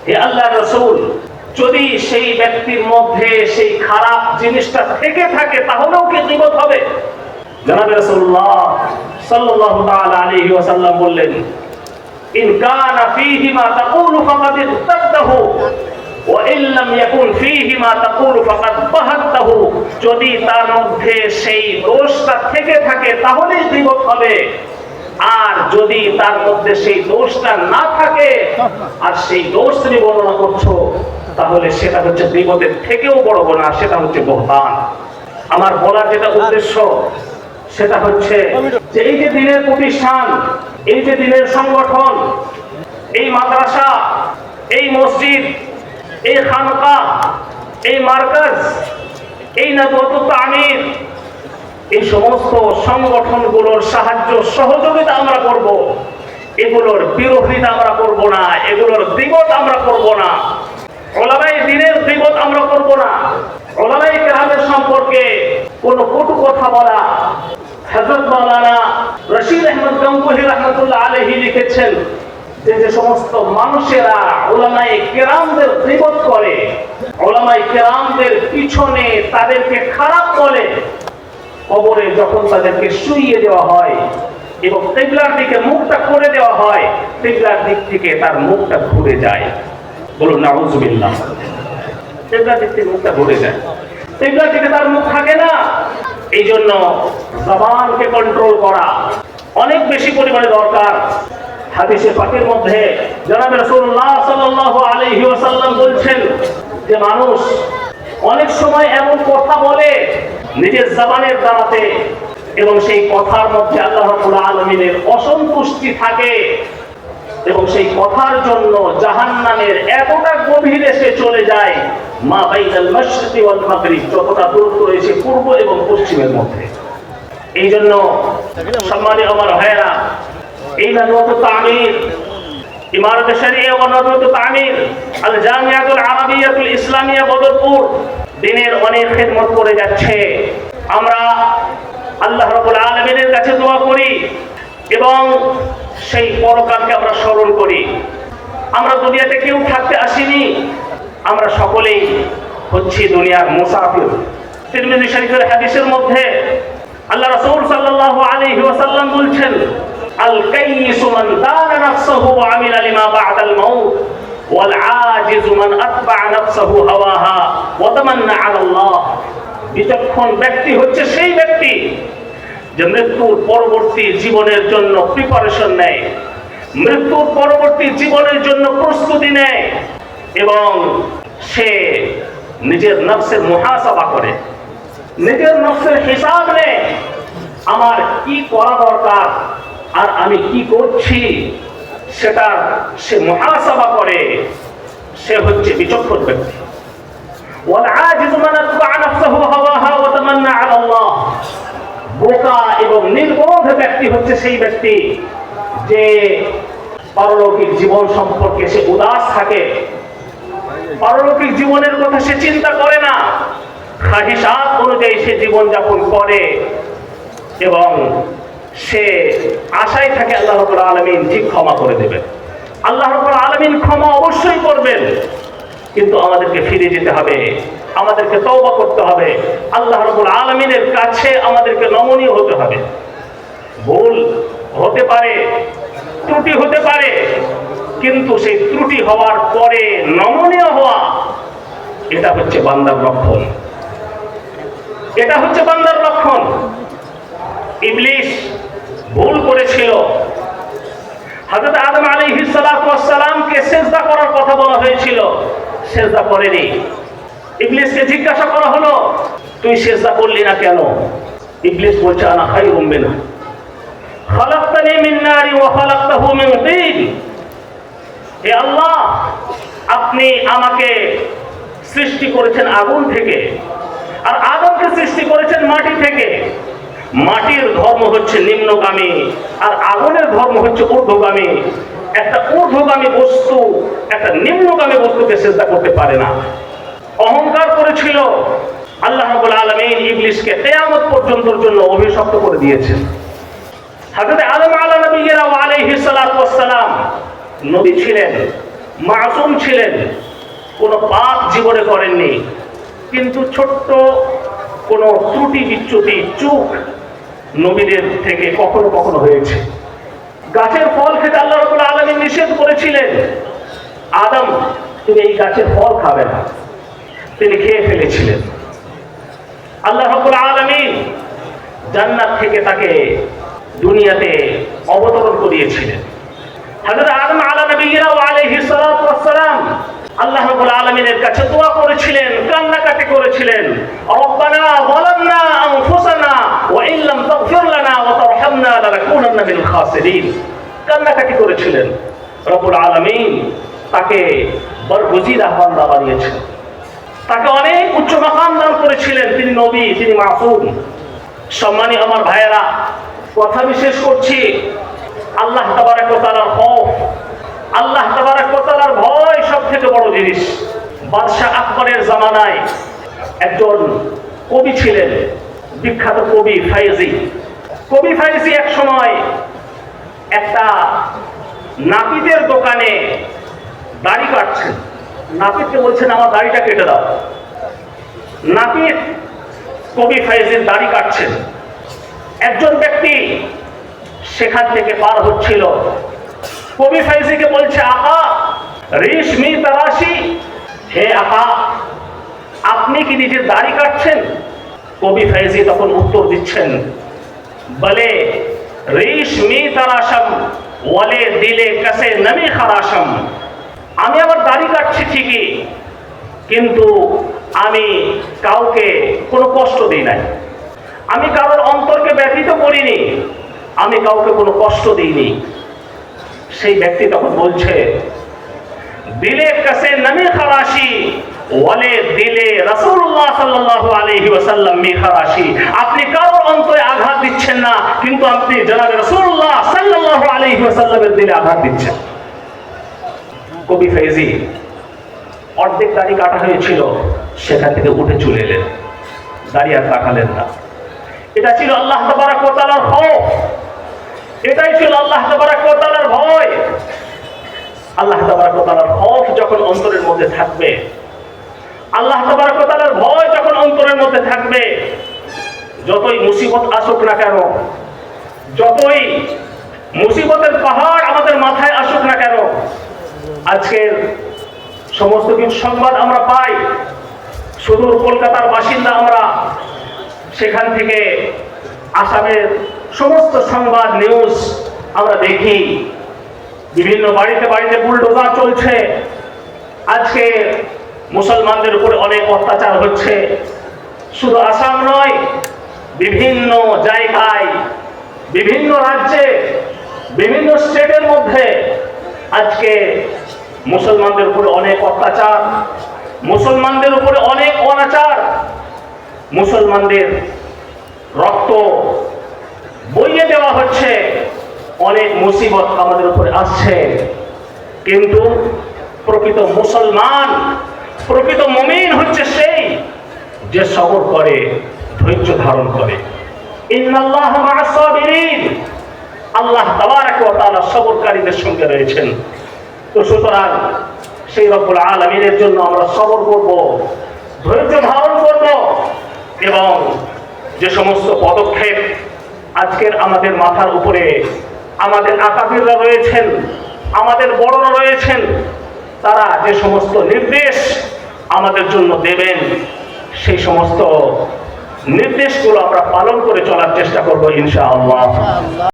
হে আল্লাহর রাসূল, যদি সেই ব্যক্তির মধ্যে সেই খারাপ জিনিসটা থেকে থাকে তাহলেও কি গীবত হবে? জনাবে রাসূলুল্লাহ সাল্লাল্লাহু তাআলা আলাইহি ওয়াসাল্লাম বললেন, ইন কানা ফীহি মা তাকুলু ফাকাদ ইগতাবতাহু ওয়া ইন লাম ইয়াকুন ফীহি মা তাকুলু ফাকাদ বাহাত্তাহু। যদি তার মধ্যে সেই দোষটা থেকে থাকে তাহলেই গীবত হবে, আর যদি তার মধ্যে সেই দোষটা না থাকে আর সেই দোষ তুমি বর্ণনা করছো, তাহলে সেটা হচ্ছে গীবতের থেকেও বড় গুনাহ, সেটা হচ্ছে বহতান। আমার বলার যেটা উদ্দেশ্য সেটা হচ্ছে যে এই যে দ্বীনের প্রতিষ্ঠান, এই যে দ্বীনের সংগঠন, এই মাদ্রাসা, এই মসজিদ, এই খানকা, এই মার্কাজ, এই নাদওয়াতুত তামির, এই সমস্ত সংগঠনগুলোর সাহায্য সহযোগিতা আমরা করব, এগুলোর বিরোধিতা আমরা করব না, এগুলোর গীবত আমরা করব না, উলামায়ে দ্বীনের গীবত আমরা করব না। উলামায়ে কেরামের সম্পর্কে কোনো কটু কথা বলা, হযরত মাওলানা রশিদ আহমদ গঙ্গোহী রাহমাতুল্লাহ আলাইহি লিখেছেন যে সমস্ত মানুষেরা উলামায়ে কেরামদের গীবত করে, উলামায়ে কেরামদের পিছনে তাদেরকে খারাপ বলে, কবরে যখন তাদেরকে শুইয়ে দেওয়া হয় এবং কিবলার দিকে মুখটা করে দেওয়া হয়, কিবলার দিক থেকে তার মুখটা ঘুরে যায়। বলুন নাউযুবিল্লাহ। কিবলার দিক থেকে মুখটা ঘুরে যায়, কিবলার দিকে তার মুখ থাকে না। এই জন্য জবানকে কন্ট্রোল করা অনেক বেশি পরিমাণে দরকার। হাদিসে পাকের মধ্যে জনাবে রাসূলুল্লাহ সাল্লাল্লাহু আলাইহি ওয়াসাল্লাম বলছেন যে মানুষ অনেক সময় এমন কথা বলে নিজের জবানের দ্বারাতে, এবং সেই কথার মধ্যে আল্লাহ রাব্বুল আলামিনের অসন্তুষ্টি থাকে, এবং সেই কথার জন্য জাহান্নামের এতটা গভীরে সে চলে যায়, মা বাইনাল মাশরিকি ওয়াল মাগরিব, যতটা দূরত্ব রয়েছে পূর্ব এবং পশ্চিমের মধ্যে। এই জন্য সম্মানিত আমার ভাইয়েরা, এই নাদওয়াতুত তামির, ইমারত শরিয়া ওয়া নাদওয়াতুত তামির, আল জামিয়াতুল আরাবিয়াতুল ইসলামিয়া বদরপুর দ্বীনের অনেক খিদমত করে যাচ্ছে। আমরা আল্লাহ রাব্বুল আলামিনের কাছে দোয়া করি এবং সেই পরকালকে আমরা স্মরণ করি। আমরা দুনিয়াতে কেউ থাকতে আসিনি, আমরা সকলেই হচ্ছি দুনিয়ার মুসাফির। তিরমিজি শরীফের হাদিসের মধ্যে আল্লাহ রাসূল সাল্লাল্লাহু আলাইহি ওয়াসাল্লাম বলছেন, আল কাইয়িসু মান দানা নাফসাহু ওয়া আমিলা লিমা বা'দাল মাউত ওয়াল আজিজু মান আতবা'a নাফসাহু হাওয়াহা ওয়া তামান্না 'আলা আল্লাহ। বিচক্ষণ ব্যক্তি হচ্ছে সেই ব্যক্তি যে মৃত্যুর পরবর্তী জীবনের জন্য প্রিপারেশন নেয়, মৃত্যুর পরবর্তী জীবনের জন্য প্রস্তুতি নেয়, এবং সে নিজের নফসের মুহাসাবা করে, নিজের নফসের হিসাব নেয়, আমার কি করা দরকার আর আমি কি করছি সেটা সে মুহাসাবা করে। সে হচ্ছে বিচক্ষণ ব্যক্তি। ওয়াল আজিজু মান আতবা'a নাফসাহু হাওয়াহা ওয়া তামান্না 'আলা আল্লাহ। বোকা এবং নির্বোধ ব্যক্তি হচ্ছে সেই ব্যক্তি যে পারলৌকিক জীবন সম্পর্কে সে উদাস থাকে, পারলৌকিক জীবনের কথা সে চিন্তা করে না, খাহিসাত অনুযায়ী সে জীবন যাপন করে, এবং সে আশায় থাকে আল্লাহ রাব্বুল আলামিন ঠিক ক্ষমা করে দেবেন। আল্লাহ রাব্বুল আলামিন ক্ষমা অবশ্যই করবেন, কিন্তু আমাদেরকে ফিরে যেতে হবে, আমাদেরকে তওবা করতে হবে, আল্লাহ রাব্বুল আলামিনের কাছে আমাদেরকে নমনীয় হতে হবে। ভুল হতে পারে, ত্রুটি হতে পারে, কিন্তু সেই ত্রুটি হওয়ার পরে নমনীয় হওয়া, এটা হচ্ছে বান্দার লক্ষণ, এটা হচ্ছে বান্দার লক্ষণ। ইবলিস ভুল করেছিল, হযরত আদম আলাইহিস সালাতু ওয়াস সালামকে সিজদা করার কথা বলা হয়েছিল, সিজদা করেনি। ইবলিসকে জিজ্ঞাসা করা হলো, তুই সিজদা করলি না কেন? ইবলিস বলছে, আনা খায়রুম মিনহু খালাকতানি মিন নারি ওয়া খালাকতাহু মিন তিন। হে আল্লাহ, আপনি আমাকে সৃষ্টি করেছেন আগুন থেকে, আর আদমকে সৃষ্টি করেছেন মাটি থেকে। মাটির ধর্ম হচ্ছে নিম্নগামী, আর আগুনের ধর্ম হচ্ছে ঊর্ধ্বগামী। একটা ঊর্ধ্বগামী বস্তু একটা নিম্নগামী বস্তুকে সিজদা করতে পারে না। অহংকার করেছিল, আল্লাহ রাব্বুল আলামিন ইবলিসকে কিয়ামত পর্যন্তর জন্য অভিশপ্ত করে দিয়েছেন। হযরত আদম আলাইহিস সালাতু ওয়াস সালাম নবী ছিলেন, মাসুম ছিলেন, কোনো পাপ জীবনে করেননি, কিন্তু ছোট্ট কোনো ত্রুটি বিচ্যুতি চুক নবীদের থেকে কখনো কখনো হয়েছে। গাছের ফল খেতে আল্লাহ রাব্বুল আলামিন নিষেধ করেছিলেন, আদম তুমি এই গাছের ফল খাবে না, তিনি খেয়ে ফেলেছিলেন। আল্লাহ রাব্বুল আলামিন জান্নাত থেকে তাকে দুনিয়াতে অবতরণ করিয়েছিলেন। হযরত আদম আলাইহিস ওয়া আলাইহিস সালাতু ওয়াস সালাম আল্লাহ রাব্বুল আলামিনের কাছে দোয়া করেছিলেন, কান্নাকাটি করেছিলেন, রব্বানা যালামনা আনফুসানা ওয়া ইন লাম তাগফির লানা ওয়া তারহামনা লানাকুনান্না মিনাল খাসিরিন। কান্নাকাটি করেছিলেন। রব্বুল আলামিন তাকে বরগুজিরা বান্দা বানিয়েছেন, তাকে অনেক উচ্চ মাকাম দান করেছিলেন। তিনি নবী, তিনি মাসুম। সম্মানী আমার ভাইয়েরা, কথা বিশেষ করছি আল্লাহ তাবারক ওয়া তাআলার খৌফ, আল্লাহ তাবারক ওয়া তাআলার ভয় সবথেকে বড় জিনিস। বাদশাহ আকবরের জামানায় একজন কবি ছিলেন, বিখ্যাত কবি ফাইজি। কবি ফাইজি এক সময় একটা নাপিতের দোকানে দাড়ি কাটছেন। নাপিতকে বলছেন আমার দাড়িটা কেটে দাও। নাপিত কবি ফাইজির দাড়ি কাটছেন। একজন ব্যক্তি সেখান থেকে পার হচ্ছিল, কবি ফাইজিকে বলছে আকা রেশমি তারাশি, হে আকা আপনি কি নিজের দাড়ি কাটছেন? কবি ফাইজি তখন উত্তর দিচ্ছেন, বলে রেশমি তারাশম ওয়ালে দিলে কাসে নমি খারাশম। আমি আবার দাড়ি কাটছি ঠিকই, কিন্তু আমি কাউকে কোনো কষ্ট দিই নাই, আমি কারোর অন্তরকে ব্যথিত করিনি, আমি কাউকে কোনো কষ্ট দিইনি। সেই ব্যক্তি তখন বলছে দিলে কাসে নমি খারাশি ওয়ালে দিলে রাসূলুল্লাহ সাল্লাল্লাহু আলাইহি ওয়াসাল্লাম মি খারাশি। আপনি কারোর অন্তরে আঘাত দিচ্ছেন না, কিন্তু আপনি জনাবে রাসূলুল্লাহ সাল্লাল্লাহু আলাইহি ওয়াসাল্লামের দিলে আঘাত দিচ্ছেন। কবি ফাইজি অর্ধেক দাড়ি কাটা হয়েছিল, সেখান থেকে উঠে চলে এলেন, দাড়ি আর কাটালেন না। এটা ছিল আল্লাহ তাবারক ওয়া তাআলার খৌফ, এটাই ছিল আল্লাহ তাবারক ওয়া তাআলার ভয়। আল্লাহ তাবারক ওয়া তাআলার খৌফ যখন অন্তরের মধ্যে থাকবে, আল্লাহ তাবারক ওয়া তাআলার ভয় যখন অন্তরের মধ্যে থাকবে, যতই মুসিবত আসুক না কেন, যতই মুসিবতের পাহাড় আমাদের মাথায় আসুক না কেন, আজকের সমস্ত কিছু সংবাদ আমরা পাই, সুদূর কলকাতার বাসিন্দা আমরা, সেখান থেকে আসামের সমস্ত সংবাদ নিউজ আমরা দেখি, বিভিন্ন বাড়িতে বাড়িতে বুলডোজার চলছে। আজকে মুসলমানদের উপরে অনেক অত্যাচার হচ্ছে। শুধু আসাম নয়, বিভিন্ন জায়গায়, বিভিন্ন রাজ্যে, বিভিন্ন স্টেটের মধ্যে আজকে মুসলমানদের উপরে অনেক অত্যাচার, মুসলমানদের উপরে অনেক অনাচার, মুসলমানদের রক্ত বইয়ে দেওয়া হচ্ছে, অনেক মুসিবত আমাদের উপরে আসছে। কিন্তু প্রকৃত মুসলমান, প্রকৃত মুমিন হচ্ছে সেই যে সবর করে, ধৈর্য ধারণ করে। ইন্নাল্লাহা মা'আস সাবিরিন, আল্লাহ তাবারক ওয়া তাআলা সবরকারীদের সঙ্গে রয়েছেন। তো সুতরাং সেই রব্বুল আলামিনের জন্য আমরা সবর করব, ধৈর্য ধারণ করব, এবং যে সমস্ত পদক্ষেপ আজকের আমাদের মাথার উপরে আমাদের আকাবিররা রয়েছেন, আমাদের বড়রা রয়েছেন, তারা যে সমস্ত নির্দেশ আমাদের জন্য দেবেন, সেই সমস্ত নির্দেশগুলো আমরা পালন করে চলার চেষ্টা করব ইনশাআল্লাহ।